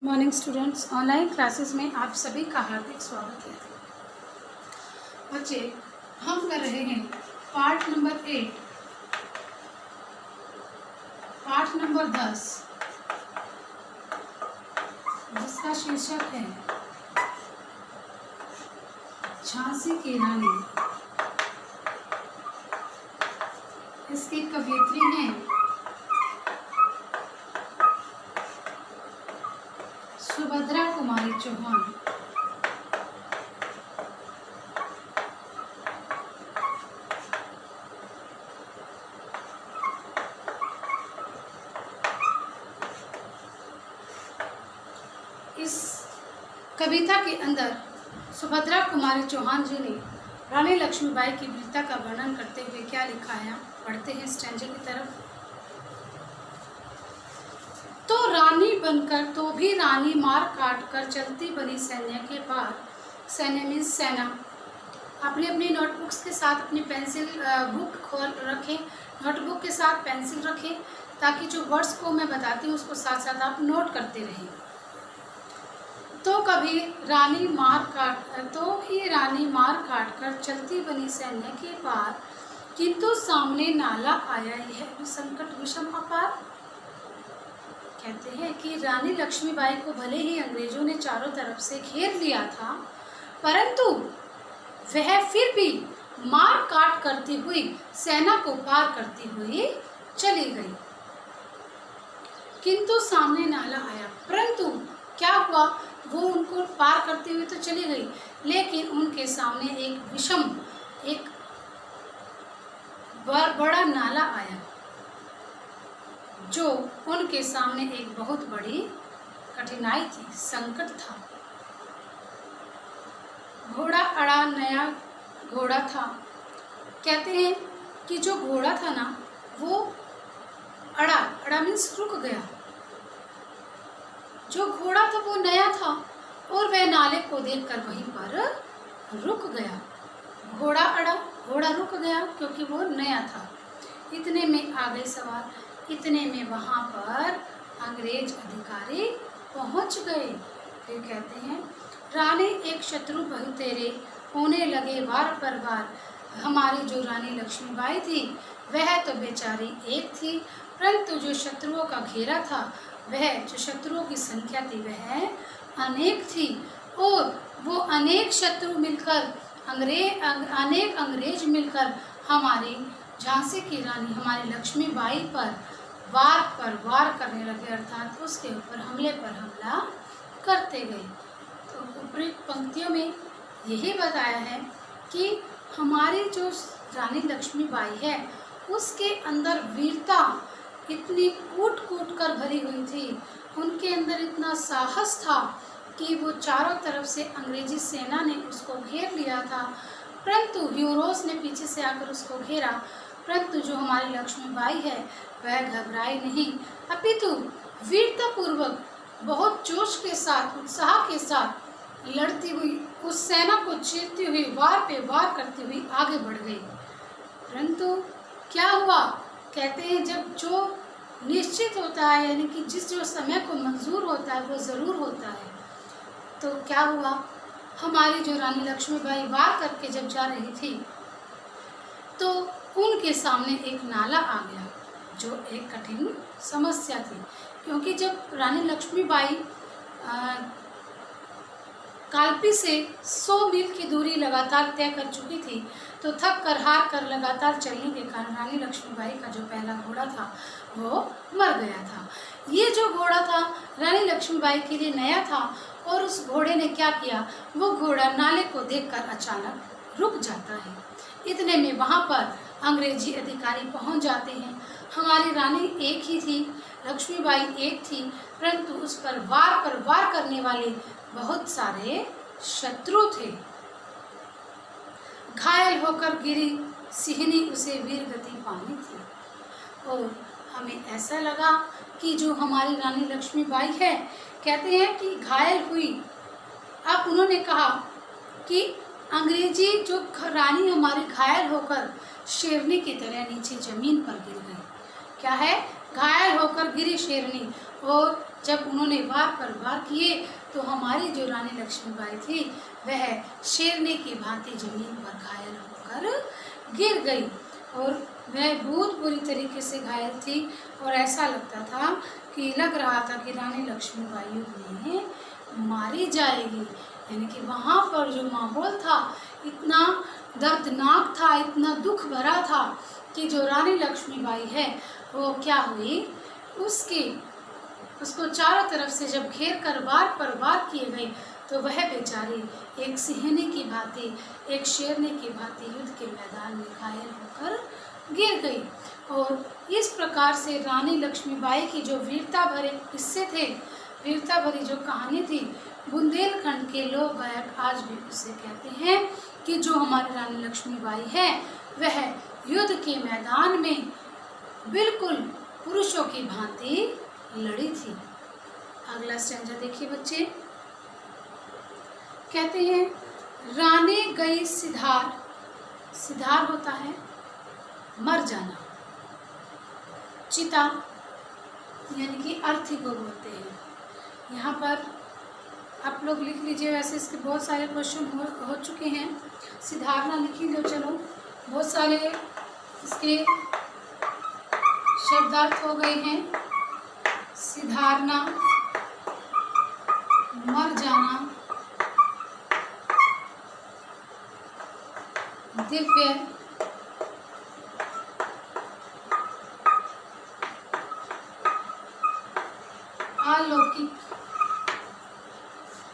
Morning students, online classes में आप सभी का हार्दिक स्वागत है। बच्चे, हम कर रहे हैं पार्ट नंबर 8, पार्ट नंबर 10, जिसका शीर्षक है झांसी की रानी। इसकी कवयित्री हैं सुभद्रा कुमारी चौहान। इस कविता के अंदर सुभद्रा कुमारी चौहान जी ने रानी लक्ष्मीबाई की वीरता का वर्णन करते हुए क्या लिखा है, पढ़ते हैं स्टैंजे की तरफ। तो रानी बनकर तो भी रानी मार काट कर चलती बनी सैन्य के पार। सैन्य मीन्स सेना। अपनी अपनी नोटबुक्स के साथ अपनी पेंसिल बुक खोल रखें, नोटबुक के साथ पेंसिल रखें, ताकि जो वर्ड्स को मैं बताती हूँ उसको साथ साथ आप नोट करते रहें। तो कभी रानी मार काट कर चलती बनी सैन्य के पार, किंतु सामने नाला आया यह संकट विषम अपार। कहते हैं कि रानी लक्ष्मीबाई को भले ही अंग्रेजों ने चारों तरफ से घेर लिया था, परंतु वह फिर भी मार काट करती हुई सेना को पार करती हुई चली गई। किंतु सामने नाला आया, परंतु क्या हुआ, वो उनको पार करते हुए तो चली गई, लेकिन उनके सामने एक बड़ा नाला आया, जो उनके सामने एक बहुत बड़ी कठिनाई थी, संकट था। घोड़ा अड़ा, नया घोड़ा था। कहते हैं कि जो घोड़ा था ना, वो अड़ा मीन्स रुक गया। जो घोड़ा था वो नया था और वह नाले को देखकर वहीं पर रुक गया। घोड़ा अड़ा, घोड़ा रुक गया क्योंकि वो नया था। इतने में आ गई सवार, इतने में वहाँ पर अंग्रेज अधिकारी पहुँच गए। फिर कहते हैं, रानी एक शत्रु बहु तेरे, होने लगे वार पर वार। हमारी जो रानी लक्ष्मीबाई थी वह तो बेचारी एक थी, परंतु जो शत्रुओं का घेरा था, वह जो शत्रुओं की संख्या थी वह अनेक थी, और वो अनेक शत्रु मिलकर अनेक अंग्रेज मिलकर हमारी झांसी की रानी हमारी लक्ष्मीबाई पर वार करने लगे, अर्थात उसके ऊपर हमले पर हमला करते गए। तो ऊपरी पंक्तियों में यही बताया है कि हमारी जो रानी लक्ष्मीबाई है उसके अंदर वीरता इतनी कूट कर भरी हुई थी, उनके अंदर इतना साहस था कि वो चारों तरफ से अंग्रेजी सेना ने उसको घेर लिया था, परंतु यूरोस ने पीछे से आकर उसको घेरा, परंतु जो हमारी लक्ष्मीबाई है वह घबराई नहीं, अपितु वीरतापूर्वक बहुत जोश के साथ, उत्साह के साथ लड़ती हुई, उस सेना को चीरती हुई, वार पे वार करती हुई आगे बढ़ गई। परंतु क्या हुआ, कहते हैं जब जो निश्चित होता है, यानी कि जो समय को मंजूर होता है वो ज़रूर होता है। तो क्या हुआ, हमारी जो रानी लक्ष्मीबाई वार करके जब जा रही थी तो उनके सामने एक नाला आ गया, जो एक कठिन समस्या थी, क्योंकि जब रानी लक्ष्मीबाई कालपी से 100 मील की दूरी लगातार तय कर चुकी थी, तो थक कर हार कर लगातार चलने के कारण रानी लक्ष्मीबाई का जो पहला घोड़ा था वो मर गया था। ये जो घोड़ा था रानी लक्ष्मीबाई के लिए नया था, और उस घोड़े ने क्या किया, वो घोड़ा नाले को देखकर अचानक रुक जाता है। इतने में वहाँ पर अंग्रेजी अधिकारी पहुँच जाते हैं। हमारी रानी एक ही थी, लक्ष्मीबाई एक थी, परंतु उस पर वार करने वाले बहुत सारे शत्रु थे। घायल होकर गिरी सिहनी, उसे वीर गति पानी थी। और हमें ऐसा लगा कि जो हमारी रानी लक्ष्मीबाई है, कहते हैं कि घायल हुई। अब उन्होंने कहा कि अंग्रेजी जो रानी हमारी घायल होकर शेरनी की तरह नीचे जमीन पर गिर गई। क्या है, घायल होकर गिरी शेरनी, और जब उन्होंने वार पर वार किए तो हमारी जो रानी लक्ष्मीबाई थी वह शेरनी की भांति जमीन पर घायल होकर गिर गई और वह बहुत बुरी तरीके से घायल थी और ऐसा लगता था कि लग रहा था कि रानी लक्ष्मीबाई उन्हें मारी जाएगी। यानी कि वहाँ पर जो माहौल था इतना दर्दनाक था, इतना दुख भरा था कि जो रानी लक्ष्मीबाई है वो क्या हुई, उसको चारों तरफ से जब घेर कर वार पर वार किए गए तो वह बेचारी एक सिंहनी की भांति, एक शेरनी की भांति युद्ध के मैदान में घायल होकर गिर गई। और इस प्रकार से रानी लक्ष्मीबाई की जो वीरता भरे किस्से थे, वीरता भरी जो कहानी थी, बुंदेलखंड के लोक गायक आज भी उसे कहते हैं कि जो हमारी रानी लक्ष्मीबाई है वह युद्ध के मैदान में बिल्कुल पुरुषों की भांति लड़ी थी। अगला स्टैंजा देखिए बच्चे, कहते हैं रानी गई सिधार, सिधार होता है मर जाना, चिता यानी कि अर्थी को बोलते हैं। यहाँ पर आप लोग लिख लीजिए, वैसे इसके बहुत सारे क्वेश्चन हो चुके हैं। सिधारना लिख लो, चलो बहुत सारे इसके शब्दार्थ हो गए हैं। सिधारना, मर जाना, दिव्य, अलौकिक।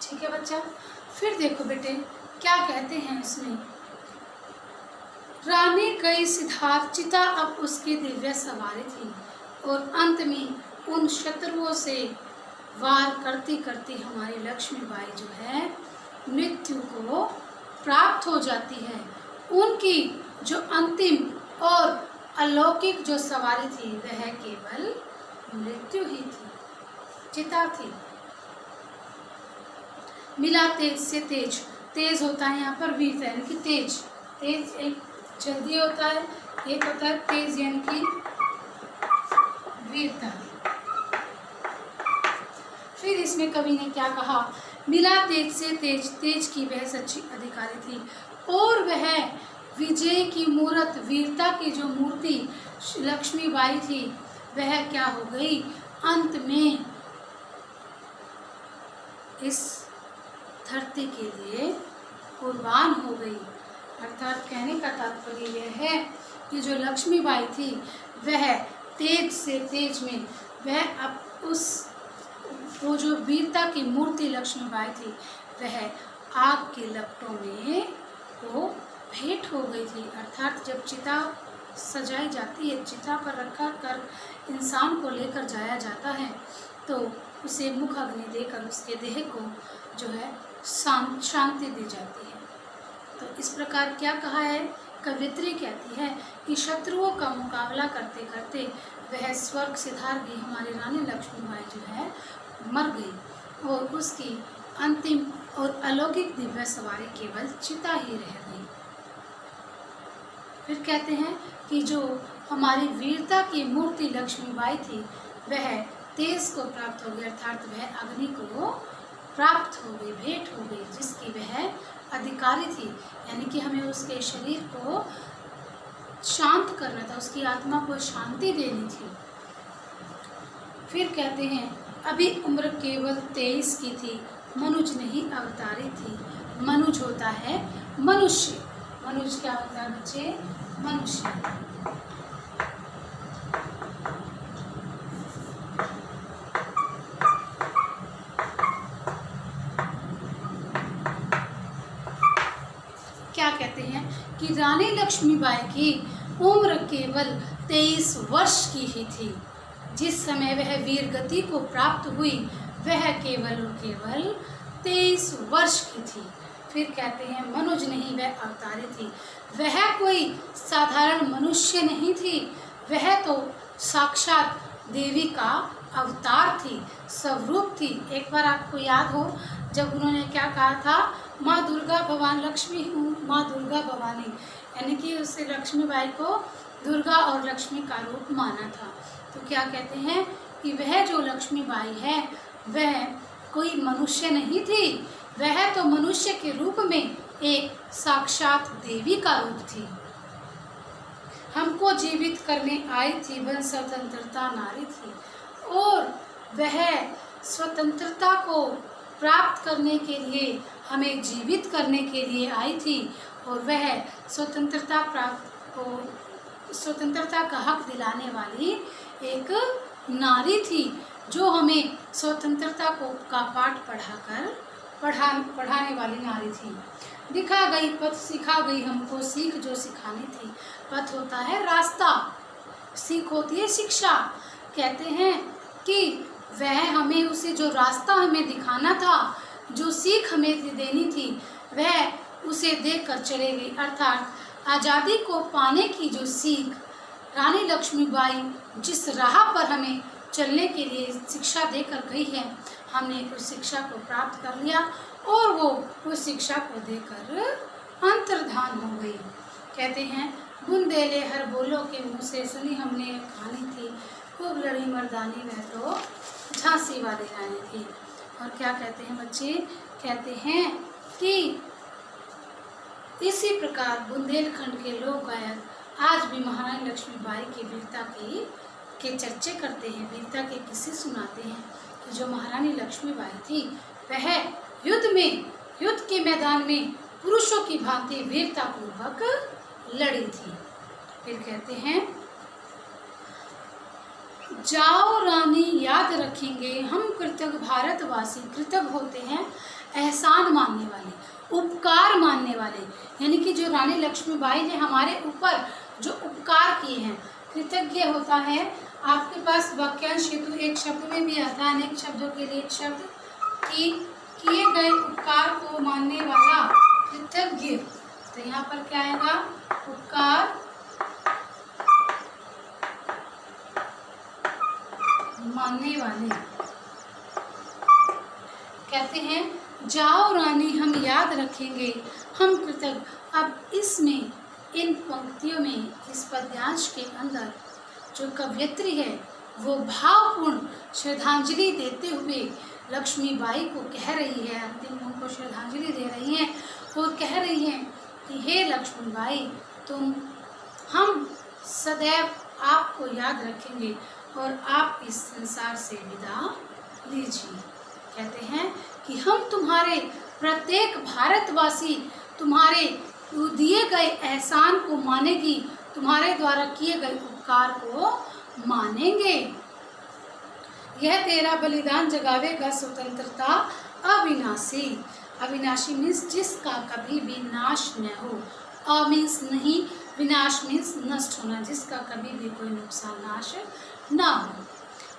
ठीक है बच्चा, फिर देखो बेटे क्या कहते हैं इसमें, रानी गई सिधार, चिता अब उसकी दिव्य सवारी थी और अंत में उन शत्रुओं से वार करती करती हमारी लक्ष्मीबाई जो है मृत्यु को प्राप्त हो जाती है। उनकी जो अंतिम और अलौकिक जो सवारी थी वह केवल मृत्यु ही थी, चिता थी। मिला तेज से तेज, तेज होता है यहाँ पर वीरता यानी कि तेज, तेज एक जल्दी होता है, एक होता है तेज यानी कि वीरता। फिर इसमें कवि ने क्या कहा, मिला तेज से तेज, तेज की वह सच्ची अधिकारी थी और वह विजय की मूर्त, वीरता की जो मूर्ति लक्ष्मीबाई थी वह क्या हो गई, अंत में इस धरती के लिए कुर्बान हो गई। अर्थात कहने का तात्पर्य यह है कि जो लक्ष्मीबाई थी वह तेज से तेज में वह अब वो जो वीरता की मूर्ति लक्ष्मीबाई थी वह आग के लपटों में वो भेंट हो गई थी। अर्थात जब चिता सजाई जाती है, चिता पर रखा कर इंसान को लेकर जाया जाता है तो उसे मुख अग्नि देकर उसके देह को जो है शांति दी जाती है। तो इस प्रकार क्या कहा है, कवियत्री कहती है कि शत्रुओं का मुकाबला करते करते वह स्वर्ग सिधार गई, हमारी रानी लक्ष्मीबाई जो है मर गई और उसकी अंतिम और अलौकिक दिव्य सवारी केवल चिता ही रह गई। फिर कहते हैं कि जो हमारी वीरता की मूर्ति लक्ष्मीबाई थी वह तेज को प्राप्त हो गई, अर्थात वह अग्नि को प्राप्त हो गई, भेंट हो गई, जिसकी वह अधिकारी थी। यानी कि हमें उसके शरीर को शांत करना था, उसकी आत्मा को शांति देनी थी। फिर कहते हैं अभी उम्र केवल 23 की थी, मनुज नहीं अवतारी थी। मनुज होता है मनुष्य, मनुज क्या होता है बच्चे, मनुष्य। क्या कहते हैं कि रानी लक्ष्मीबाई की उम्र केवल 23 वर्ष की ही थी। जिस समय वह वीर गति को प्राप्त हुई वह केवल और केवल 23 वर्ष की थी। फिर कहते हैं मनुज नहीं वह अवतारी थी, वह कोई साधारण मनुष्य नहीं थी, वह तो साक्षात देवी का अवतार थी, स्वरूप थी। एक बार आपको याद हो जब उन्होंने क्या कहा था, माँ दुर्गा भवानी लक्ष्मी हूँ, माँ दुर्गा भवानी, यानी कि उससे लक्ष्मीबाई को दुर्गा और लक्ष्मी का रूप माना था। तो क्या कहते हैं कि वह जो लक्ष्मीबाई है वह कोई मनुष्य नहीं थी, वह तो मनुष्य के रूप में एक साक्षात देवी का रूप थी। हमको जीवित करने आई थी, वह स्वतंत्रता नारी थी और वह स्वतंत्रता को प्राप्त करने के लिए, हमें जीवित करने के लिए आई थी और वह स्वतंत्रता का हक दिलाने वाली एक नारी थी, जो हमें स्वतंत्रता का पाठ पढ़ाने वाली नारी थी। दिखा गई पथ सिखा गई हमको सीख जो सिखानी थी। पथ होता है रास्ता, सीख होती है शिक्षा। कहते हैं कि वह हमें उसे जो रास्ता हमें दिखाना था, जो सीख हमें देनी थी, वह उसे देकर चले गई। अर्थात आज़ादी को पाने की जो सीख रानी लक्ष्मीबाई जिस राह पर हमें चलने के लिए शिक्षा देकर गई है, हमने उस शिक्षा को प्राप्त कर लिया और वो उस शिक्षा को देकर अंतर्धान हो गई। कहते हैं बुंदेले हर बोलो के मुँह से सुनी हमने एक कहानी थी, खूब लड़ी मर्दानी वह तो झांसी वाली रानी थी। और क्या कहते हैं बच्चे, कहते हैं कि इसी प्रकार बुंदेलखंड के लोक गायक आज भी महारानी लक्ष्मीबाई की वीरता के चर्चे करते हैं, वीरता के किस्से सुनाते हैं कि जो महारानी लक्ष्मीबाई थी वह युद्ध के मैदान में पुरुषों की भांति वीरता पूर्वक लड़ी थी। फिर कहते हैं जाओ रानी याद रखेंगे हम कृतज्ञ भारतवासी। कृतज्ञ होते हैं एहसान मानने वाले, उपकार मानने वाले, यानी कि जो रानी लक्ष्मीबाई ने हमारे ऊपर जो उपकार किए हैं। कृतज्ञ होता है, आपके पास वाक्यांश हेतु एक शब्द में भी आता है, अनेक शब्दों के लिए एक शब्द कि किए गए उपकार को मानने वाला कृतज्ञ। तो यहाँ पर क्या आएगा, उपकार मानने वाले। कहते हैं जाओ रानी हम याद रखेंगे हम कृतज्ञ। अब इसमें इन पंक्तियों में, इस पद्यांश के अंदर जो कवयित्री है वो भावपूर्ण श्रद्धांजलि देते हुए लक्ष्मीबाई को कह रही है, अंतिम उनको श्रद्धांजलि दे रही हैं और कह रही हैं कि हे लक्ष्मीबाई, हम सदैव आपको याद रखेंगे और आप इस संसार से विदा लीजिए। कहते हैं कि हम तुम्हारे प्रत्येक भारतवासी तुम्हारे दिए गए एहसान को मानेगी, तुम्हारे द्वारा किए गए उपकार को मानेंगे। यह तेरा बलिदान जगावेगा स्वतंत्रता अविनाशी। अविनाशी मीन्स जिसका कभी भी नाश न हो। अ मीन्स नहीं, विनाश मीन्स नष्ट होना, जिसका कभी भी कोई नुकसान नाश ना हो।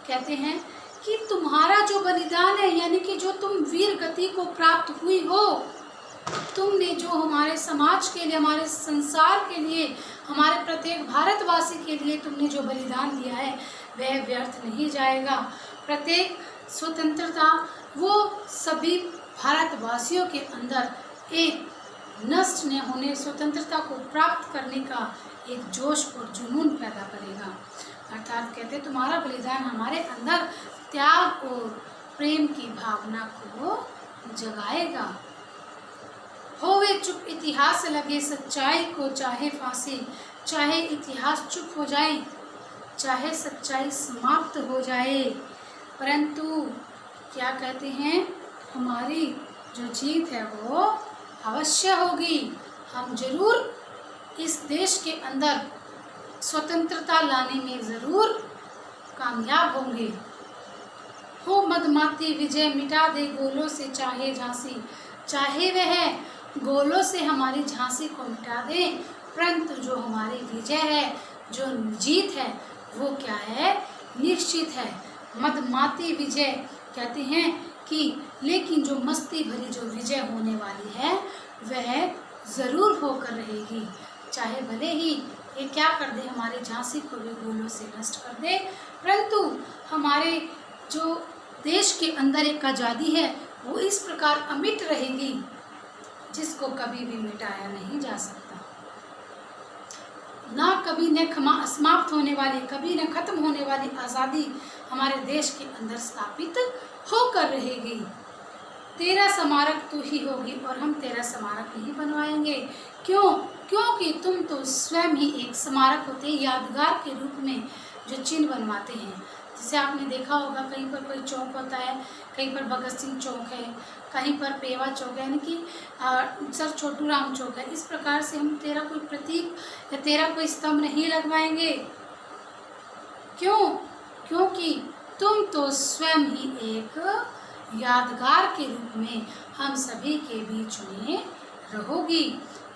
कहते हैं कि तुम्हारा जो बलिदान है, यानी कि जो तुम वीर गति को प्राप्त हुई हो, तुमने जो हमारे समाज के लिए, हमारे संसार के लिए, हमारे प्रत्येक भारतवासी के लिए तुमने जो बलिदान दिया है वह व्यर्थ नहीं जाएगा। प्रत्येक स्वतंत्रता वो सभी भारतवासियों के अंदर एक नष्ट न होने, स्वतंत्रता को प्राप्त करने का एक जोश और जुनून पैदा करेगा। अर्थात कहते तुम्हारा बलिदान हमारे अंदर त्याग और प्रेम की भावना को जगाएगा। होवे चुप इतिहास लगे सच्चाई को चाहे फांसी। चाहे इतिहास चुप हो जाए, चाहे सच्चाई समाप्त हो जाए, परंतु क्या कहते हैं, हमारी जो जीत है वो अवश्य होगी। हम जरूर इस देश के अंदर स्वतंत्रता लाने में ज़रूर कामयाब होंगे। हो मदमाती विजय मिटा दे गोलों से चाहे झांसी। चाहे वह गोलों से हमारी झांसी को मिटा दे, परंतु जो हमारी विजय है, जो जीत है, वो क्या है, निश्चित है। मदमाती विजय कहते हैं कि लेकिन जो मस्ती भरी जो विजय होने वाली है वह ज़रूर होकर रहेगी। चाहे भले ही ये क्या कर दे, हमारी झांसी को भी गोलों से नष्ट कर दे, परंतु हमारे जो देश के अंदर एक आज़ादी है वो इस प्रकार अमिट रहेगी जिसको कभी भी मिटाया नहीं जा सकता। ना कभी न समाप्त होने वाली, कभी न खत्म होने वाली आज़ादी हमारे देश के अंदर स्थापित होकर रहेगी। तेरा स्मारक तू ही होगी और हम तेरा स्मारक नहीं बनवाएंगे। क्यों? क्योंकि तुम तो स्वयं ही एक स्मारक होते, यादगार के रूप में जो चिन्ह बनवाते हैं। जैसे आपने देखा होगा कहीं पर कोई चौक होता है, कहीं पर भगत सिंह चौक है, कहीं पर पेवा चौक है, यानी कि सर छोटू राम चौक है। इस प्रकार से हम तेरा कोई प्रतीक या तेरा कोई स्तंभ नहीं लगवाएंगे। क्यों? क्योंकि तुम तो स्वयं ही एक यादगार के रूप में हम सभी के बीच में रहोगी।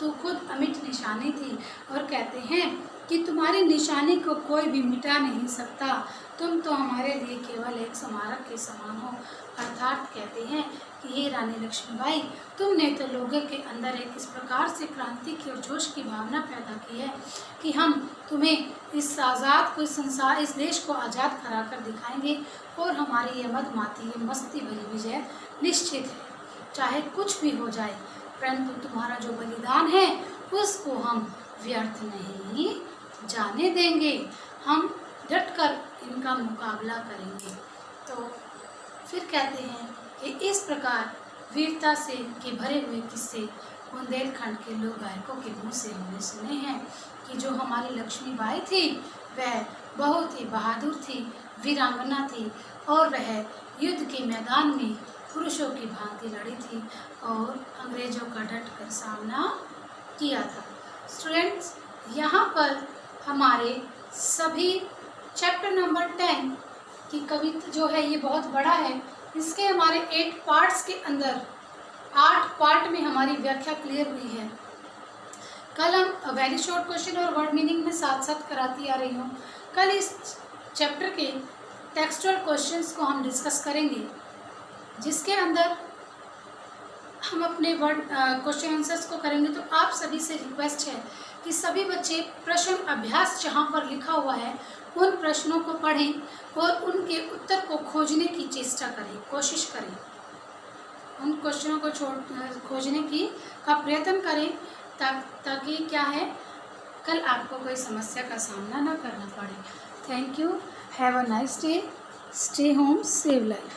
तू खुद अमिट निशानी थी और कहते हैं कि तुम्हारी निशानी को कोई भी मिटा नहीं सकता। तुम तो हमारे लिए केवल एक स्मारक के समान हो। अर्थात कहते हैं कि ये रानी लक्ष्मीबाई, तुमने तो लोगों के अंदर एक इस प्रकार से क्रांति की और जोश की भावना पैदा की है कि हम तुम्हें इस आज़ाद को, इस संसार, इस देश को आज़ाद करा कर दिखाएंगे और हमारी ये मदमाती, ये मस्ती भरी विजय निश्चित है। चाहे कुछ भी हो जाए, परंतु तुम्हारा जो बलिदान है उसको हम व्यर्थ नहीं जाने देंगे। हम डटकर इनका मुकाबला करेंगे। तो फिर कहते हैं कि इस प्रकार वीरता से के भरे हुए किस्से बुंदेलखंड के लोक गायकों के मुँह से हमने सुने हैं कि जो हमारी लक्ष्मीबाई थी वह बहुत ही बहादुर थी, वीरांगना थी और वह युद्ध के मैदान में पुरुषों की भांति लड़ी थी और अंग्रेजों का डट कर सामना किया था। स्टूडेंट्स, यहाँ पर हमारे सभी चैप्टर नंबर 10 की कविता जो है ये बहुत बड़ा है। इसके हमारे 8 पार्ट्स के अंदर 8 पार्ट में हमारी व्याख्या क्लियर हुई है। कल हम वेरी शॉर्ट क्वेश्चन और वर्ड मीनिंग में साथ साथ कराती आ रही हूँ। कल इस चैप्टर के टेक्सचुअल क्वेश्चंस को हम डिस्कस करेंगे, जिसके अंदर हम अपने वर्ड क्वेश्चन आंसर्स को करेंगे। तो आप सभी से रिक्वेस्ट है कि सभी बच्चे प्रश्न अभ्यास जहाँ पर लिखा हुआ है उन प्रश्नों को पढ़ें और उनके उत्तर को खोजने की चेष्टा करें, कोशिश करें। उन क्वेश्चनों को खोजने का प्रयत्न करें ताकि क्या है, कल आपको कोई समस्या का सामना ना करना पड़े। Thank you. Have a nice day. Stay home, save life.